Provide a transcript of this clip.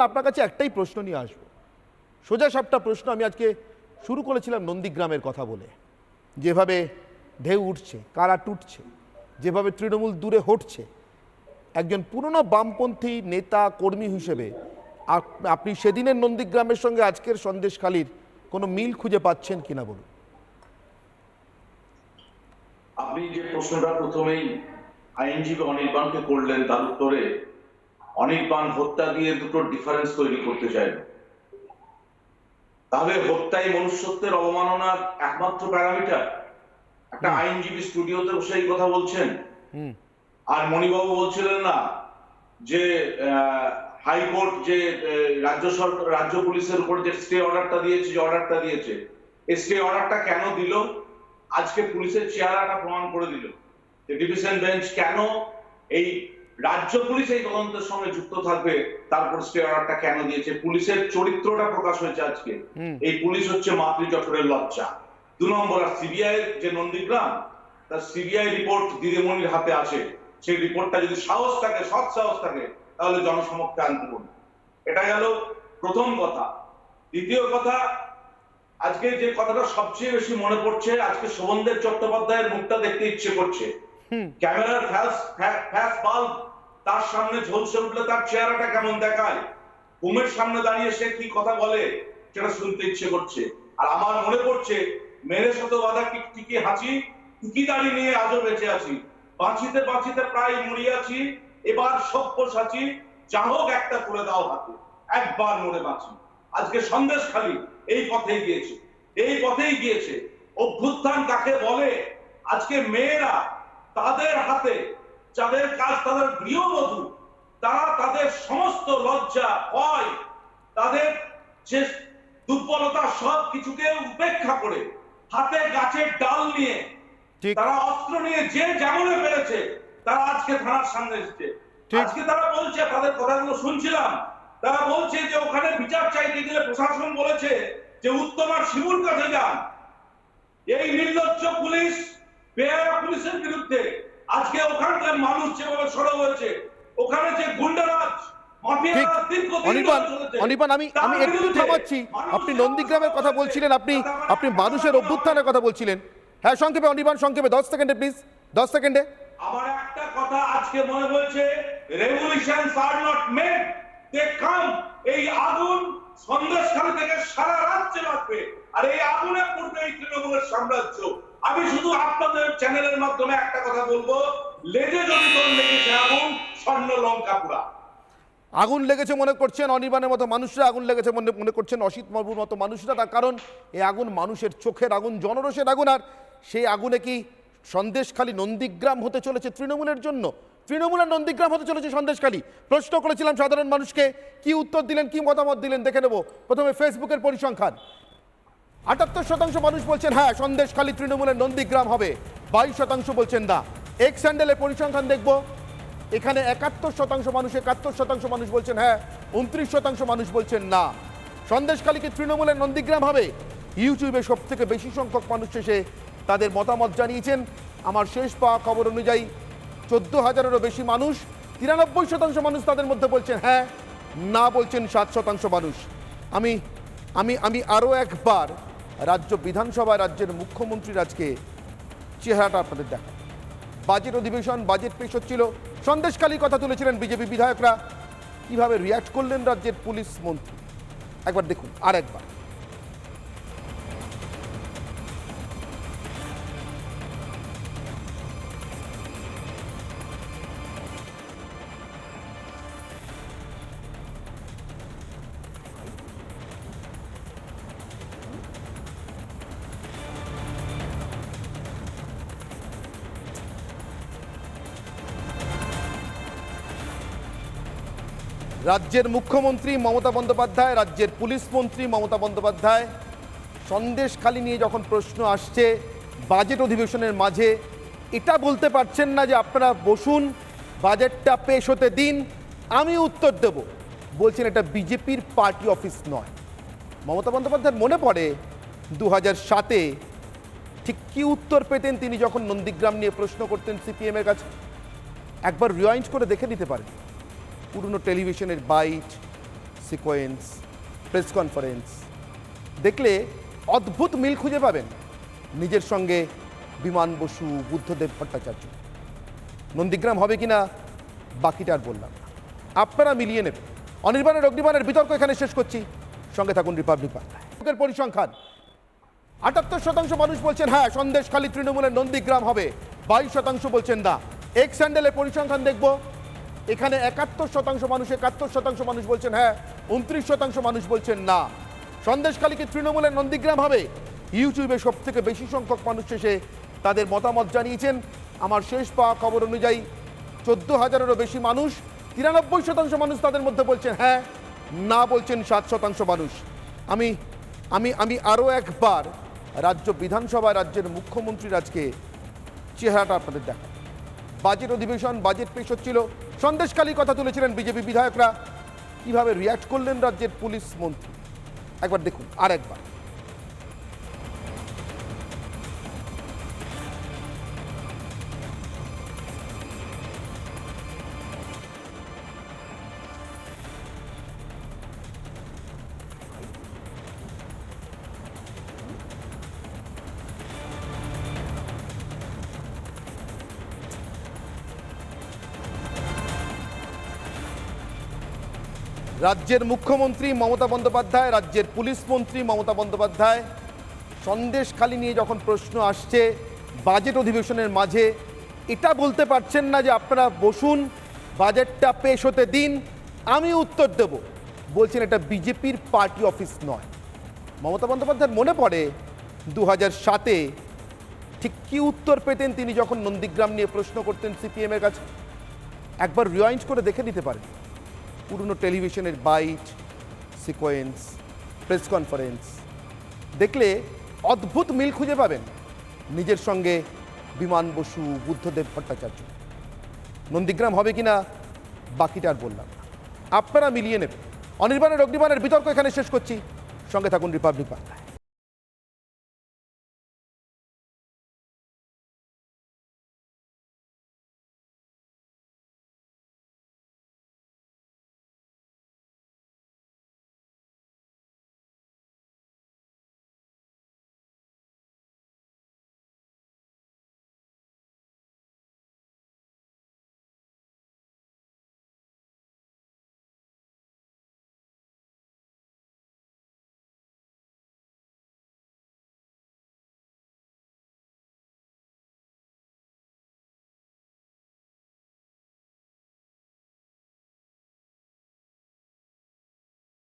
আপনার কাছে একটাই প্রশ্ন নিয়ে আসবো, সোজা সাপটা প্রশ্ন। আমি আজকে শুরু করেছিলাম নন্দীগ্রামের কথা বলে, যেভাবে ঢেউ উঠছে, কারা টুটছে, যেভাবে তৃণমূল দূরে হটছে, একজন পুরনো বামপন্থী নেতা কর্মী হিসেবে আপনি সেদিনের নন্দীগ্রামের সঙ্গে আজকের সন্দেশখালির কোনো মিল খুঁজে পাচ্ছেন কিনা বলুন। আপনি যে প্রশ্নটা প্রথমেই আইনজীবী অনির্বাণকে করলেন, তার উত্তরে অনির্বাণ হত্যা দিয়ে দুটো ডিফারেন্স তৈরি করতে চাইল। তাহলে হত্যাই মনুষ্যত্বের অবমাননার একমাত্র প্যারামিটার? একটা আইনজীবী স্টুডিওতে বসে এই কথা বলছেন, আর মণিবাবু বলছিলেন না যে হাইকোর্ট যে রাজ্য পুলিশের উপর যে স্টে অর্ডারটা দিয়েছে, এই স্টে অর্ডারটা কেন দিল? আজকে পুলিশের চেহারাটা প্রমাণ করে দিল যে ডিভিশন বেঞ্চ কেন এই রাজ্য পুলিশ এই তদন্তের সঙ্গে যুক্ত থাকবে, তারপর স্টে অর্ডারটা কেন দিয়েছে। পুলিশের চরিত্রটা প্রকাশ হয়েছে আজকে। এই পুলিশ হচ্ছে মাতৃ জঠরের লজ্জা। 2 নম্বর, আর সিবিআই যে নন্দীগ্রাম, তার সিবিআই রিপোর্ট দিদিমণির হাতে আছে। সেই রিপোর্টটা যদি সাহস থাকে, সৎ সাহস থাকে, তাহলে জনসমক্ষে আনতে পারবে। এটা গেল প্রথম কথা। দ্বিতীয় কথা, আজকে যে কথাটা সবচেয়ে বেশি মনে পড়ছে, আজকে শোভনদেব চট্টোপাধ্যায়ের মুখটা দেখতে ইচ্ছে করছে। ক্যামেরার ফ্ল্যাশ বাল্ব তার সামনে ঝলসে উঠলে তার চেহারাটা কেমন দেখায়, ঘুমের সামনে দাঁড়িয়ে সে কি কথা বলে, সেটা শুনতে ইচ্ছে করছে। আর আমার মনে পড়ছে, মেরে শত বাধা টিকি হাঁচি, টিকি দাঁড়িয়ে নিয়ে আজও বেঁচে আছি, বাঁচিতে বাঁচিতে প্রায় মরিয়াছি, এবার সভ্য সাচি, যা হোক একটা করে দাও হাতে, একবার মরে বাঁচি। আজকে সন্দেশখালি এই পথেই গিয়েছে। অভ্যুত্থান কাকে বলে? আজকে মেয়েরা তাদের হাতে, যাদের কাজ তাদের গৃহবধূ, তারা তাদের সমস্ত লজ্জা, ভয়, তাদের যে দুর্বলতা, সব কিছুকে উপেক্ষা করে হাতে গাছের ডাল নিয়ে, তারা অস্ত্র নিয়ে যে যেমনে পেরেছে, তারা আজকে থানার সামনে এসেছে। আজকে তারা বলছে, তাদের কথাগুলো শুনছিলাম, তারা বলছে যে ওখানে বিচার চাইতে গেলে প্রশাসন বলেছে যে উত্তমার শিবুর কাছে যান। এই নির্লজ্জ পুলিশ, বেহারা পুলিশের বিরুদ্ধে আজকে ওখানকার মানুষ যেভাবে সরব হয়েছে, ওখানে যে গুন্ডারাজ, অনির্বাণ, আমি একটু থামাচ্ছি। আপনি নন্দীগ্রামের কথা বলছিলেন, আপনি মানুষের অভ্যুত্থানের কথা বলছিলেন। হ্যাঁ, সংক্ষেপে অনির্বাণ, সংক্ষেপে 10 সেকেন্ডে প্লিজ, 10 সেকেন্ডে। আমার একটা কথা আজকে মনে হয়েছে, রেভলিউশনস আর নট মেড, দে কাম। এই আগুন সন্দেশখালী থেকে সারা রাজ্যে লাগবে, আর এই আগুনে পড়বে এই তৃণমূলের সাম্রাজ্য। আমি শুধু আপনাদের চ্যানেলের মাধ্যমে একটা কথা বলবো, লেজে যদি তোর লেগেছে আগুন, স্বর্ণ লঙ্কা পুরা। আগুন লেগেছে মনে করছেন অনির্বাণের মতো মানুষরা, আগুন লেগেছে মনে করছেন অসিত বাবুর মতো মানুষরা। তার কারণ এই আগুন মানুষের চোখের আগুন, জনরোষের আগুন। আর সেই আগুনে কি সন্দেশখালী নন্দীগ্রাম হতে চলেছে তৃণমূলের জন্য? তৃণমূলের নন্দীগ্রাম হতে চলেছে সন্দেশখালী? প্রশ্ন করেছিলাম সাধারণ মানুষকে, কি উত্তর দিলেন, কি মতামত দিলেন দেখে নেব। প্রথমে ফেসবুকের পরিসংখ্যান। 78% মানুষ বলছেন হ্যাঁ সন্দেশখালী তৃণমূলের নন্দীগ্রাম হবে, 22% বলছেন না। এক্স হ্যান্ডেলের পরিসংখ্যান দেখব, এখানে 71% মানুষ, 71% মানুষ বলছেন হ্যাঁ, 29% মানুষ বলছেন না। সন্দেশখালী কি তৃণমূলের নন্দীগ্রাম হবে? ইউটিউবে সব থেকে বেশি সংখ্যক মানুষ এসে তাদের মতামত জানিয়েছেন। আমার শেষ পাওয়া খবর অনুযায়ী 14,000-এরও বেশি মানুষ, 93% মানুষ তাদের মধ্যে বলছেন হ্যাঁ, না বলছেন 7% মানুষ। আমি আমি আমি আরও একবার রাজ্য বিধানসভায় রাজ্যের মুখ্যমন্ত্রীর আজকে চেহারাটা আপনাদের দেখা। বাজেট অধিবেশন, বাজেট পেশ হচ্ছিল, সন্দেশখালীর কথা তুলেছিলেন বিজেপি বিধায়করা। কিভাবে রিয়াক্ট করলেন রাজ্যের পুলিশ মন্ত্রী, একবার দেখুন আর একবার। রাজ্যের মুখ্যমন্ত্রী মমতা বন্দ্যোপাধ্যায়, রাজ্যের পুলিশ মন্ত্রী মমতা বন্দ্যোপাধ্যায় সন্দেশখালী নিয়ে যখন প্রশ্ন আসছে বাজেট অধিবেশনের মাঝে, এটা বলতে পারছেন না যে আপনারা বসুন, বাজেটটা পেশ হতে দিন, আমি উত্তর দেব। বলছেন এটা বিজেপির পার্টি অফিস নয়। মমতা বন্দ্যোপাধ্যায়ের মনে পড়ে 2007-এ ঠিক কী উত্তর পেতেন তিনি যখন নন্দীগ্রাম নিয়ে প্রশ্ন করতেন সিপিএমের কাছে। একবার রিওয়াইন্ড করে দেখে নিতে পারেন পুরনো টেলিভিশনের বাইট, সিকোয়েন্স, প্রেস কনফারেন্স দেখলে অদ্ভুত মিল খুঁজে পাবেন নিজের সঙ্গে বিমান বসু, বুদ্ধদেব ভট্টাচার্য। নন্দীগ্রাম হবে কিনা বাকিটা আর বললাম না, আপনারা মিলিয়ে নেবেন। অনির্বাণের অগ্নিবাণের বিতর্ক এখানে শেষ করছি, সঙ্গে থাকুন রিপাবলিক বাংলায়। লোকের পরিসংখ্যান 78% মানুষ বলছেন হ্যাঁ সন্দেশখালী তৃণমূলের নন্দীগ্রাম হবে, 22% বলছেন না। এক্স স্যান্ডেলের পরিসংখ্যান দেখব, এখানে 71% মানুষ, 71% মানুষ বলছেন হ্যাঁ, 29% মানুষ বলছেন না। সন্দেশখালী কি তৃণমূলের নন্দীগ্রাম হবে? ইউটিউবে সব থেকে বেশি সংখ্যক মানুষ এসে তাদের মতামত জানিয়েছেন। আমার শেষ পাওয়া খবর অনুযায়ী 14,000-এরও বেশি মানুষ, 93% মানুষ তাদের মধ্যে বলছেন হ্যাঁ, না বলছেন 7% মানুষ। আমি আমি আমি আরও একবার রাজ্য বিধানসভায় রাজ্যের মুখ্যমন্ত্রীর আজকে চেহারাটা আপনাদের দেখা। বাজেট অধিবেশন, বাজেট পেশ হচ্ছিল, সন্দেশখালী কথা তুলেছিলেন বিজেপি বিধায়করা, কিভাবে রিয়াক্ট করলেন রাজ্যের পুলিশ মন্ত্রী একবার দেখুন আর একবার। রাজ্যের মুখ্যমন্ত্রী মমতা বন্দ্যোপাধ্যায়, রাজ্যের পুলিশ মন্ত্রী মমতা বন্দ্যোপাধ্যায়, সন্দেশখালী নিয়ে যখন প্রশ্ন আসছে বাজেট অধিবেশনের মাঝে, এটা বলতে পারছেন না যে আপনারা বসুন, বাজেটটা পেশ হতে দিন, আমি উত্তর দেব। বলছেন এটা বিজেপির পার্টি অফিস নয়। মমতা বন্দ্যোপাধ্যায়ের মনে পড়ে 2007-এ ঠিক কী উত্তর পেতেন তিনি যখন নন্দীগ্রাম নিয়ে প্রশ্ন করতেন সিপিএমের কাছে। একবার রিওয়াইন্ড করে দেখে নিতে পারেন পুরনো টেলিভিশনের বাইট, সিকোয়েন্স, প্রেস কনফারেন্স দেখলে অদ্ভুত মিল খুঁজে পাবেন নিজের সঙ্গে বিমান বসু, বুদ্ধদেব ভট্টাচার্য। নন্দীগ্রাম হবে কিনা বাকিটা আর বললাম না, আপনারা মিলিয়ে নেবেন। অনির্বাণের অগ্নিবাণের বিতর্ক এখানে শেষ করছি, সঙ্গে থাকুন রিপাবলিক বাংলায়।